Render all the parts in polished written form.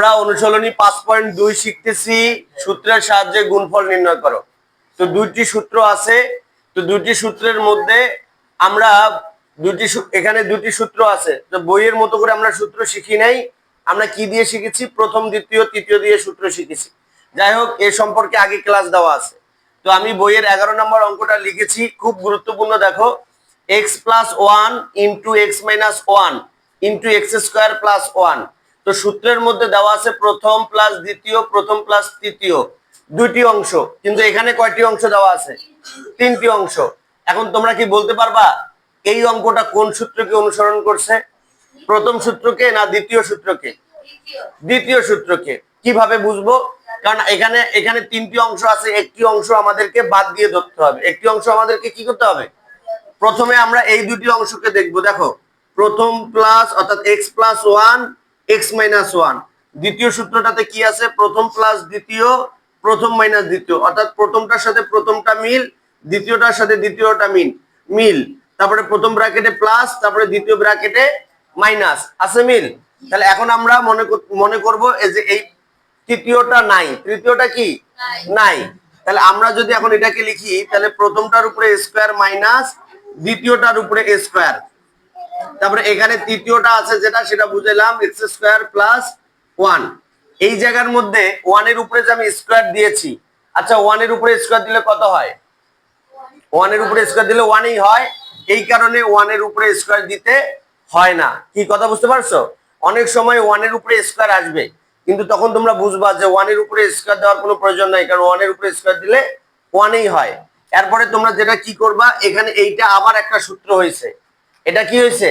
আমরা অনুশীলনী 5.2 শিখতেছি সূত্রের সাহায্যে গুণফল নির্ণয় করো। তো দুইটি সূত্র আছে, তো দুইটি সূত্রের মধ্যে আমরা এখানে দুটি সূত্র আছে। তো বইয়ের মতো করে আমরা সূত্র শিখি নাই, আমরা কি দিয়ে শিখেছি? প্রথম, দ্বিতীয়, তৃতীয় দিয়ে সূত্র শিখেছি। যাই হোক, এ সম্পর্কে আগে ক্লাস দেওয়া আছে। তো আমি বইয়ের 11 নম্বর অঙ্কটা লিখেছি, খুব গুরুত্বপূর্ণ। দেখো, x+1 into x - 1 into x² + 1। তো সূত্রের মধ্যে দেওয়া আছে প্রথম প্লাস দ্বিতীয়, প্রথম প্লাস তৃতীয়, দুইটি অংশ। কিন্তু এখানে কয়টি অংশ দেওয়া আছে? তিনটি অংশ। এখন তোমরা কি বলতে পারবা এই অঙ্কটা কোন সূত্রকে অনুসরণ করছে? প্রথম সূত্রকে না দ্বিতীয় সূত্রকে? দ্বিতীয় সূত্রকে। কিভাবে বুঝবো? কারণ এখানে এখানে তিনটি অংশ আছে, একটি অংশ আমাদেরকে বাদ দিয়ে ধরতে হবে। একটি অংশ আমাদেরকে কি করতে হবে? প্রথমে আমরা এই দুটি অংশকে দেখবো। দেখো, প্রথম প্লাস অর্থাৎ x+1 x - 1। দ্বিতীয় সূত্রটাতে কি আছে? প্রথম প্লাস দ্বিতীয়, প্রথম মাইনাস দ্বিতীয়, অর্থাৎ প্রথমটার সাথে প্রথমটা মিল, দ্বিতীয়টার সাথে দ্বিতীয়টা মিল। তারপরে প্রথম ব্র্যাকেটে প্লাস, তারপরে দ্বিতীয় ব্র্যাকেটে মাইনাস, আছে মিল। তাহলে এখন আমরা মনে করব এই যে এই তৃতীয়টা নাই, তৃতীয়টা কি নাই। তাহলে আমরা যদি এখন এটাকে লিখি, তাহলে প্রথমটার উপরে স্কয়ার মাইনাস দ্বিতীয়টার উপরে স্কয়ার, তারপরে এখানে তৃতীয়টা আছে যেটা, সেটা বুঝাইলাম x² + 1। এই জায়গার মধ্যে 1 এর উপরে যে আমি স্কয়ার দিয়েছি, আচ্ছা 1 এর উপরে স্কয়ার দিলে কত হয়? 1 এর উপরে স্কয়ার দিলে 1ই হয়। এই কারণে 1 এর উপরে স্কয়ার দিতে হয় না। কি কথা বুঝতে পারছো? অনেক সময় 1 এর উপরে স্কয়ার আসবে, কিন্তু তখন তোমরা বুঝবা যে 1 এর উপরে স্কয়ার দেওয়ার কোনো প্রয়োজন নাই, কারণ 1 এর উপরে স্কয়ার দিলে 1ই হয়। এরপরে তোমরা যেটা কি করবা, এখানে এইটা আবার একটা সূত্র হয়েছে। এটা কি হয়েছে?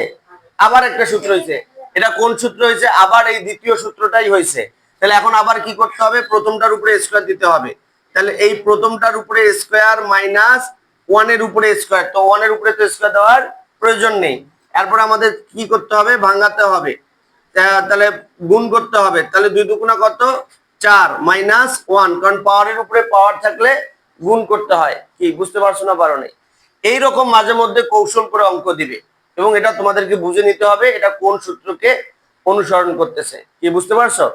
আবার একটা সূত্র হয়েছে। এটা কোন সূত্র হয়েছে? আবার এই দ্বিতীয় সূত্রটাই হয়েছে। তাহলে এখন আবার কি করতে হবে? প্রথমটার উপরে স্কয়ার দিতে হবে। তাহলে এই প্রথমটার উপরে স্কয়ার মাইনাস 1 এর উপরে স্কয়ার, তো 1 এর উপরে তো স্কয়ার দেওয়ার প্রয়োজন নেই। এরপর আমাদের কি করতে হবে? ভাঙাতে হবে, তাহলে গুণ করতে হবে। তাহলে 2 দুগুণা কত? 4 মাইনাস 1, কারণ পাওয়ারের উপরে পাওয়ার থাকলে গুণ করতে হয়। কি বুঝতে পারছো না? পারো নাই? এইরকম মাঝে মধ্যে কৌশল করে অঙ্ক দিবে, এবং এটা তোমাদেরকে বুঝে নিতে হবে এটা কোন সূত্রকে অনুসরণ করতেছে। কি বুঝতে পারছো?